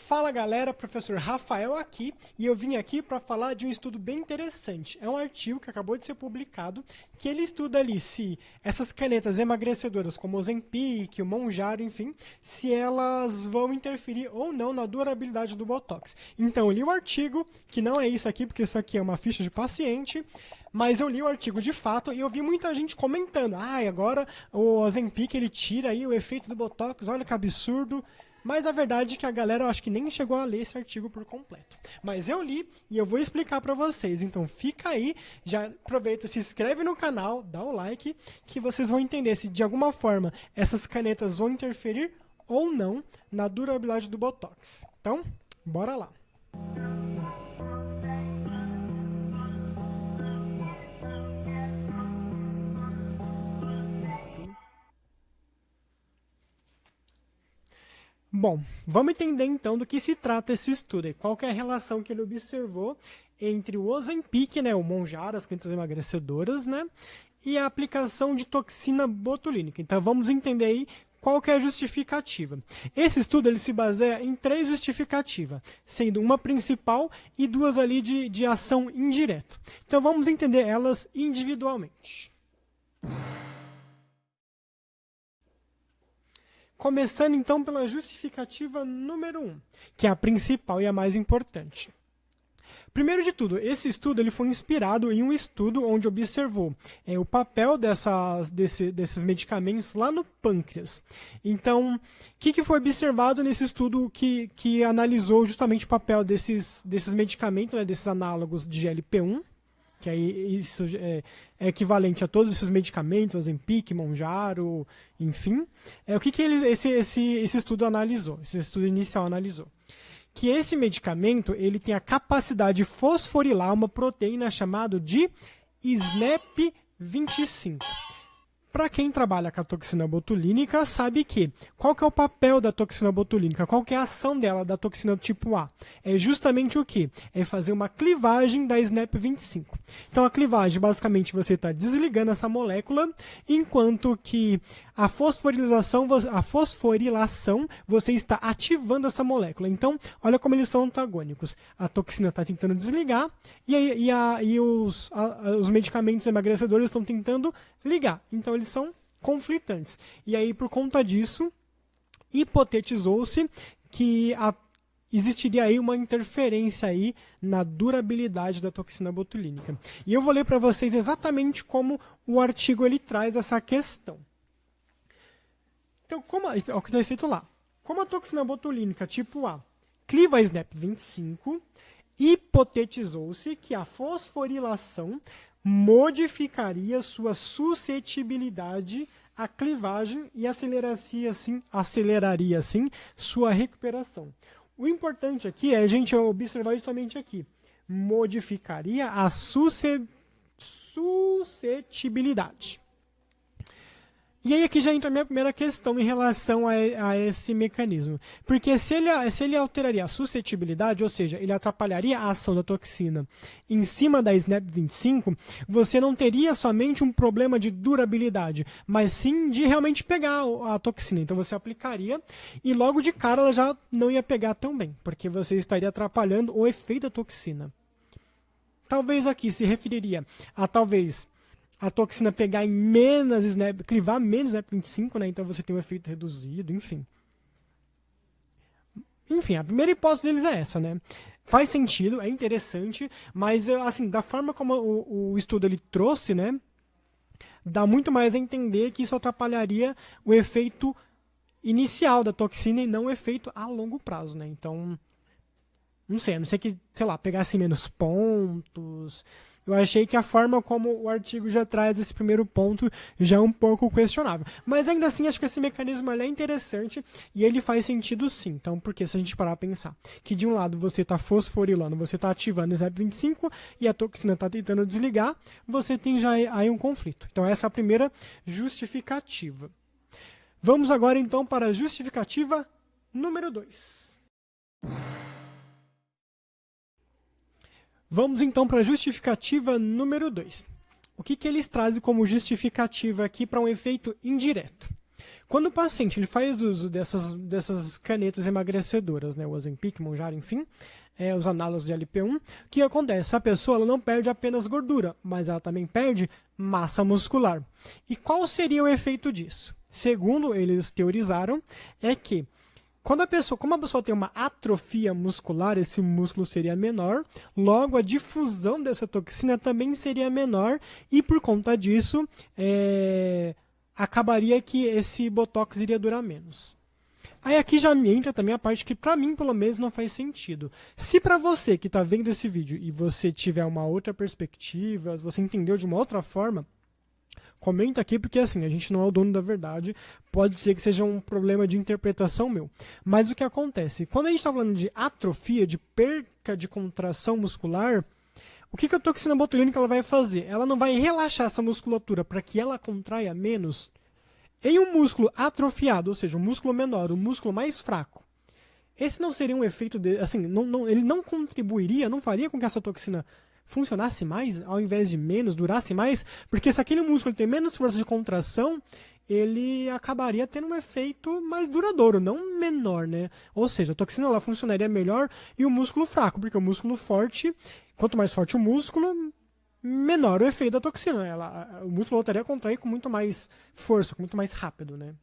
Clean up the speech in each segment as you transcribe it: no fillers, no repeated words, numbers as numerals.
Fala galera, professor Rafael aqui, e eu vim aqui para falar de um estudo bem interessante. É um artigo que acabou de ser publicado, que ele estuda ali se essas canetas emagrecedoras como o Ozempic, o Mounjaro, enfim, se elas vão interferir ou não na durabilidade do Botox. Então eu li o artigo, que não é isso aqui, porque isso aqui é uma ficha de paciente, mas eu li o artigo de fato e eu vi muita gente comentando: agora o Ozempic ele tira aí o efeito do Botox, olha que absurdo. Mas a verdade é que a galera, eu acho que nem chegou a ler esse artigo por completo. Mas eu li e eu vou explicar para vocês. Então fica aí, já aproveita, se inscreve no canal, dá o like, que vocês vão entender se de alguma forma essas canetas vão interferir ou não na durabilidade do Botox. Então, bora lá. Bom, vamos entender então do que se trata esse estudo e qual que é a relação que ele observou entre o Ozempic, né, o Mounjaro, as canetas emagrecedoras, né, e a aplicação de toxina botulínica. Então vamos entender aí qual que é a justificativa. Esse estudo ele se baseia em 3 justificativas, sendo uma principal e 2 ali de ação indireta. Então vamos entender elas individualmente. Começando então pela justificativa número 1, que é a principal e a mais importante. Primeiro de tudo, esse estudo ele foi inspirado em um estudo onde observou o papel desses medicamentos lá no pâncreas. Então, o que foi observado nesse estudo que analisou justamente o papel desses medicamentos, né, desses análogos de GLP-1, que aí isso é equivalente a todos esses medicamentos, Ozempic, Mounjaro, enfim. O que esse estudo analisou, esse estudo inicial analisou? Que esse medicamento ele tem a capacidade de fosforilar uma proteína chamada de SNAP25. Para quem trabalha com a toxina botulínica, sabe que qual que é o papel da toxina botulínica? Qual que é a ação dela, da toxina tipo A? É justamente o quê? É fazer uma clivagem da SNAP25. Então, a clivagem, basicamente, você está desligando essa molécula, enquanto que a fosforilação, você está ativando essa molécula. Então, olha como eles são antagônicos. A toxina está tentando desligar e os medicamentos emagrecedores estão tentando ligar. Então, eles são conflitantes. E aí, por conta disso, hipotetizou-se que existiria aí uma interferência aí na durabilidade da toxina botulínica. E eu vou ler para vocês exatamente como o artigo ele traz essa questão. Então, é o que está escrito lá. Como a toxina botulínica tipo A cliva a SNAP25, hipotetizou-se que a fosforilação modificaria sua suscetibilidade à clivagem e aceleraria assim sua recuperação. O importante aqui é a gente observar isso somente aqui. Modificaria a suscetibilidade. E aí aqui já entra a minha primeira questão em relação a esse mecanismo. Porque se ele alteraria a suscetibilidade, ou seja, ele atrapalharia a ação da toxina em cima da SNAP25, você não teria somente um problema de durabilidade, mas sim de realmente pegar a toxina. Então você aplicaria e logo de cara ela já não ia pegar tão bem, porque você estaria atrapalhando o efeito da toxina. Talvez aqui se referiria a a toxina pegar em menos SNAP, clivar menos SNAP25, né? Então você tem um efeito reduzido, enfim. Enfim, a primeira hipótese deles é essa, né? Faz sentido, é interessante, mas assim, da forma como o estudo ele trouxe, né? Dá muito mais a entender que isso atrapalharia o efeito inicial da toxina e não o efeito a longo prazo, né? Então, não sei, a não ser que, sei lá, pegasse menos pontos. Eu achei que a forma como o artigo já traz esse primeiro ponto já é um pouco questionável. Mas ainda assim, acho que esse mecanismo é interessante e ele faz sentido sim. Então, porque se a gente parar a pensar que de um lado você está fosforilando, você está ativando o SNAP25 e a toxina está tentando desligar, você tem já aí um conflito. Então, essa é a primeira justificativa. Vamos agora então para a justificativa número 2. Vamos então para a justificativa número 2. O que eles trazem como justificativa aqui para um efeito indireto? Quando o paciente ele faz uso dessas canetas emagrecedoras, né, o Ozempic, Mounjaro, enfim, os análogos de LP1, o que acontece? A pessoa ela não perde apenas gordura, mas ela também perde massa muscular. E qual seria o efeito disso? Segundo eles teorizaram, é que como a pessoa tem uma atrofia muscular, esse músculo seria menor, logo a difusão dessa toxina também seria menor, e por conta disso, acabaria que esse botox iria durar menos. Aí aqui já entra também a parte que para mim, pelo menos, não faz sentido. Se para você que está vendo esse vídeo e você tiver uma outra perspectiva, você entendeu de uma outra forma, comenta aqui, porque assim, a gente não é o dono da verdade, pode ser que seja um problema de interpretação meu. Mas o que acontece? Quando a gente está falando de atrofia, de perca de contração muscular, o que a toxina botulínica ela vai fazer? Ela não vai relaxar essa musculatura para que ela contraia menos. Em um músculo atrofiado, ou seja, um músculo menor, um músculo mais fraco, esse não seria um efeito, assim, ele não contribuiria, não faria com que essa toxina funcionasse mais, ao invés de menos, durasse mais, porque se aquele músculo tem menos força de contração, ele acabaria tendo um efeito mais duradouro, não menor, né? Ou seja, a toxina ela funcionaria melhor e o músculo fraco, porque o músculo forte, quanto mais forte o músculo, menor o efeito da toxina. O músculo voltaria a contrair com muito mais força, com muito mais rápido, né?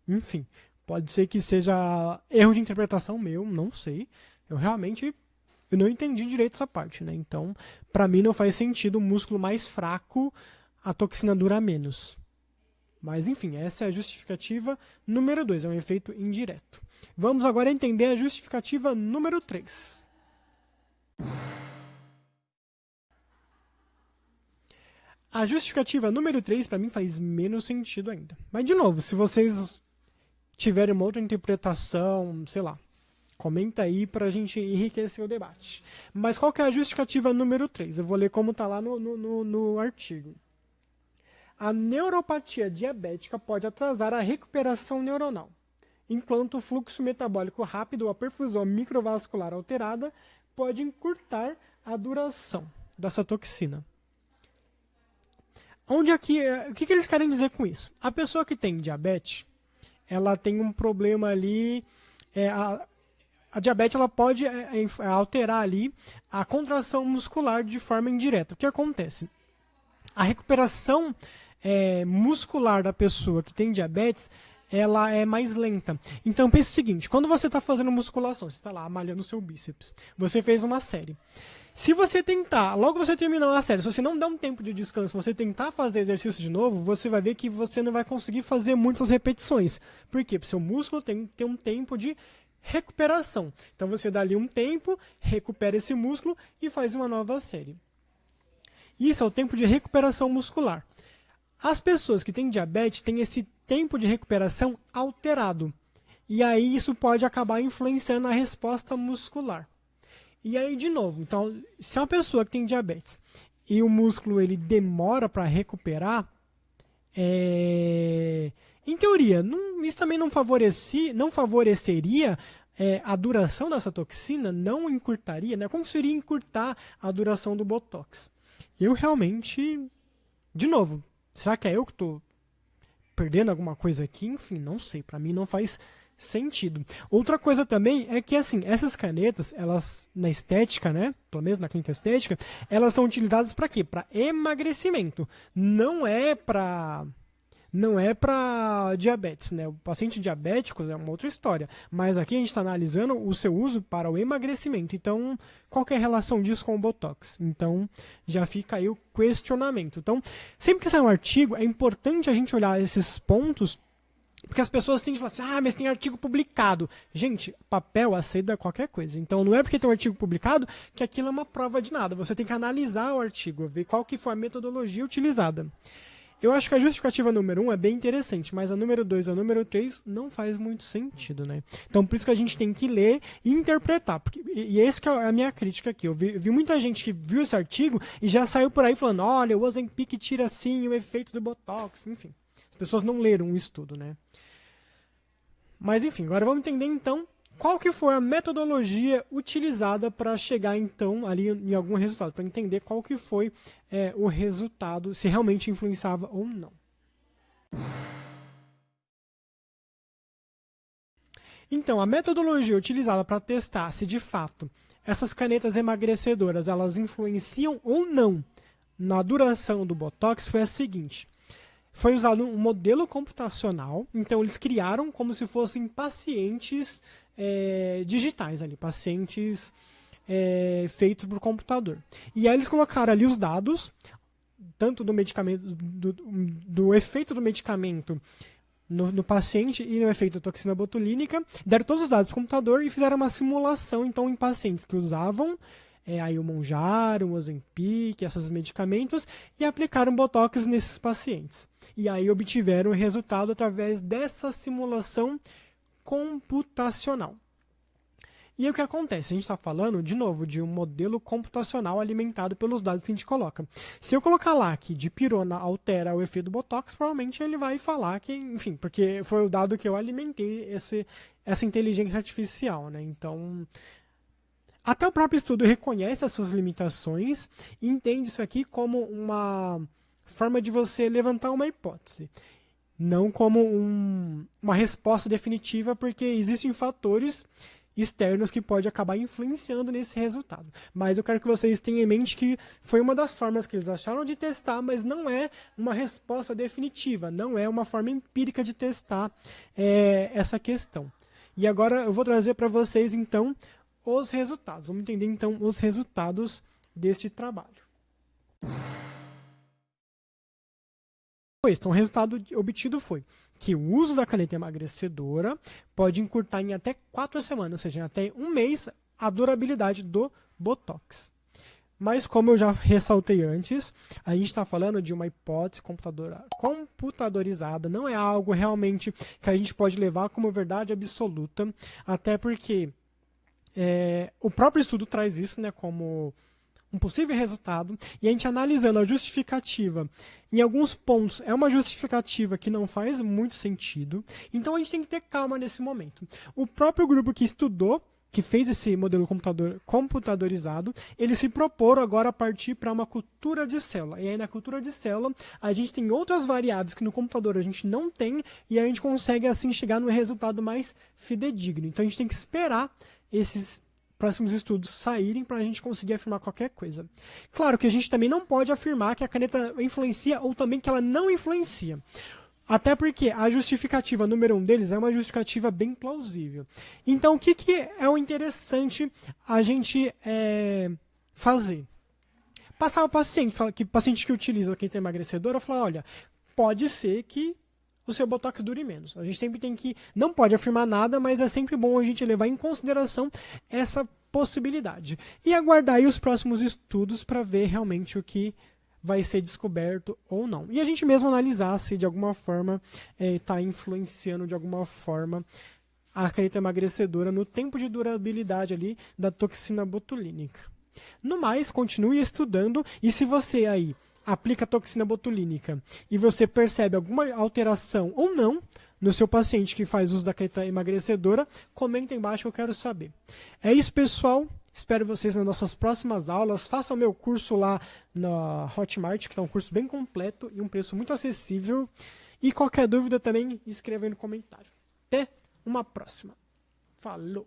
Enfim, pode ser que seja erro de interpretação meu, não sei. Eu não entendi direito essa parte, né? Então, para mim não faz sentido o músculo mais fraco, a toxina dura menos. Mas, enfim, essa é a justificativa número 2, é um efeito indireto. Vamos agora entender a justificativa número 3. A justificativa número 3, para mim, faz menos sentido ainda. Mas, de novo, se vocês tiverem uma outra interpretação, sei lá, comenta aí para a gente enriquecer o debate. Mas qual que é a justificativa número 3? Eu vou ler como está lá no artigo. A neuropatia diabética pode atrasar a recuperação neuronal, enquanto o fluxo metabólico rápido ou a perfusão microvascular alterada pode encurtar a duração dessa toxina. O que eles querem dizer com isso? A pessoa que tem diabetes, ela tem um problema ali, a diabetes ela pode alterar ali a contração muscular de forma indireta. O que acontece? A recuperação muscular da pessoa que tem diabetes, ela é mais lenta. Então pense o seguinte, quando você está fazendo musculação, você está lá malhando o seu bíceps, você fez uma série. Se você tentar, logo você terminou a série, se você não der um tempo de descanso, você tentar fazer exercício de novo, você vai ver que você não vai conseguir fazer muitas repetições. Por quê? Porque o seu músculo tem que ter um tempo de recuperação. Então você dá ali um tempo, recupera esse músculo e faz uma nova série. Isso é o tempo de recuperação muscular. As pessoas que têm diabetes têm esse tempo de recuperação alterado. E aí isso pode acabar influenciando a resposta muscular. E aí, de novo, então, se uma pessoa que tem diabetes e o músculo ele demora para recuperar, em teoria, isso também não favoreceria a duração dessa toxina, não encurtaria, né? Como seria encurtar a duração do Botox? Eu realmente, de novo, será que é eu que estou perdendo alguma coisa aqui? Enfim, não sei, para mim não faz sentido. Outra coisa também é que, assim, essas canetas, elas, na estética, né, pelo menos na clínica estética, elas são utilizadas para quê? Para emagrecimento. Não é para diabetes, né? O paciente diabético é uma outra história. Mas aqui a gente está analisando o seu uso para o emagrecimento. Então, qual que é a relação disso com o Botox? Então, já fica aí o questionamento. Então, sempre que sai um artigo, é importante a gente olhar esses pontos, porque as pessoas têm que falar assim, mas tem artigo publicado. Gente, papel aceita qualquer coisa. Então não é porque tem um artigo publicado que aquilo é uma prova de nada. Você tem que analisar o artigo, ver qual que foi a metodologia utilizada. Eu acho que a justificativa número 1 é bem interessante, mas a número 2 e a número 3 não faz muito sentido, né? Então por isso que a gente tem que ler e interpretar. E esse que é a minha crítica aqui. Eu vi muita gente que viu esse artigo e já saiu por aí falando, olha, o Ozempic tira sim o efeito do Botox, enfim. As pessoas não leram o estudo, né? Mas enfim, agora vamos entender então qual que foi a metodologia utilizada para chegar então ali em algum resultado, para entender qual que foi o resultado, se realmente influenciava ou não. Então, a metodologia utilizada para testar se de fato essas canetas emagrecedoras elas influenciam ou não na duração do Botox foi a seguinte. Foi usado um modelo computacional, então eles criaram como se fossem pacientes digitais, ali, pacientes feitos por computador. E aí eles colocaram ali os dados, tanto do medicamento, do efeito do medicamento no paciente e no efeito da toxina botulínica, deram todos os dados para o computador e fizeram uma simulação então em pacientes que usavam aí o Mounjaro, o Ozempic, esses medicamentos, e aplicaram Botox nesses pacientes. E aí obtiveram o resultado através dessa simulação computacional. E aí o que acontece? A gente está falando, de novo, de um modelo computacional alimentado pelos dados que a gente coloca. Se eu colocar lá que dipirona altera o efeito do Botox, provavelmente ele vai falar que, enfim, porque foi o dado que eu alimentei essa inteligência artificial, né? Então, até o próprio estudo reconhece as suas limitações e entende isso aqui como uma forma de você levantar uma hipótese. Não como uma resposta definitiva, porque existem fatores externos que pode acabar influenciando nesse resultado. Mas eu quero que vocês tenham em mente que foi uma das formas que eles acharam de testar, mas não é uma resposta definitiva, não é uma forma empírica de testar essa questão. E agora eu vou trazer para vocês, então, os resultados. Vamos entender, então, os resultados deste trabalho. Então, o resultado obtido foi que o uso da caneta emagrecedora pode encurtar em até 4 semanas, ou seja, em até um mês, a durabilidade do Botox. Mas, como eu já ressaltei antes, a gente está falando de uma hipótese computadorizada, não é algo realmente que a gente pode levar como verdade absoluta, até porque o próprio estudo traz isso, né, como um possível resultado, e a gente analisando a justificativa, em alguns pontos é uma justificativa que não faz muito sentido, então a gente tem que ter calma nesse momento. O próprio grupo que estudou, que fez esse modelo computadorizado, eles se proporam agora a partir para uma cultura de célula, e aí na cultura de célula a gente tem outras variáveis que no computador a gente não tem, e a gente consegue assim chegar no resultado mais fidedigno. Então a gente tem que esperar esses próximos estudos saírem para a gente conseguir afirmar qualquer coisa. Claro que a gente também não pode afirmar que a caneta influencia ou também que ela não influencia. Até porque a justificativa número 1 deles é uma justificativa bem plausível. Então, o que é o interessante a gente fazer? Passar ao paciente, que paciente que utiliza a caneta emagrecedora, falar, olha, pode ser que o seu Botox dure menos. A gente sempre tem que, não pode afirmar nada, mas é sempre bom a gente levar em consideração essa possibilidade. E aguardar aí os próximos estudos para ver realmente o que vai ser descoberto ou não. E a gente mesmo analisar se de alguma forma está influenciando de alguma forma a caneta emagrecedora no tempo de durabilidade ali da toxina botulínica. No mais, continue estudando e se você aí aplica toxina botulínica e você percebe alguma alteração ou não no seu paciente que faz uso da caneta emagrecedora, comenta embaixo que eu quero saber. É isso, pessoal. Espero vocês nas nossas próximas aulas. Façam o meu curso lá na Hotmart, que é um curso bem completo e um preço muito acessível. E qualquer dúvida também, escreva aí no comentário. Até uma próxima. Falou!